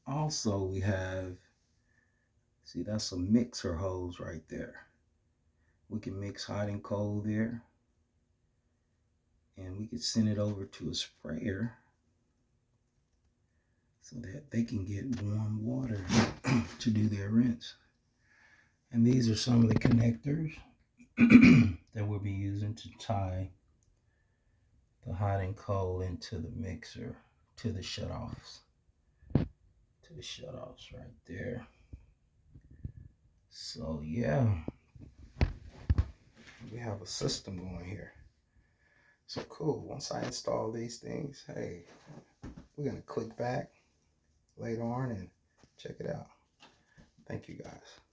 Also, we have, see, that's a mixer hose right there. We can mix hot and cold there, and we can send it over to a sprayer so that they can get warm water to do their rinse. And these are some of the connectors that we'll be using to tie the hot and cold into the mixer to the shutoffs. To the shutoffs right there. So yeah, we have a system going here. So cool. Once I install these things, hey, we're gonna click back later on and check it out. Thank you guys.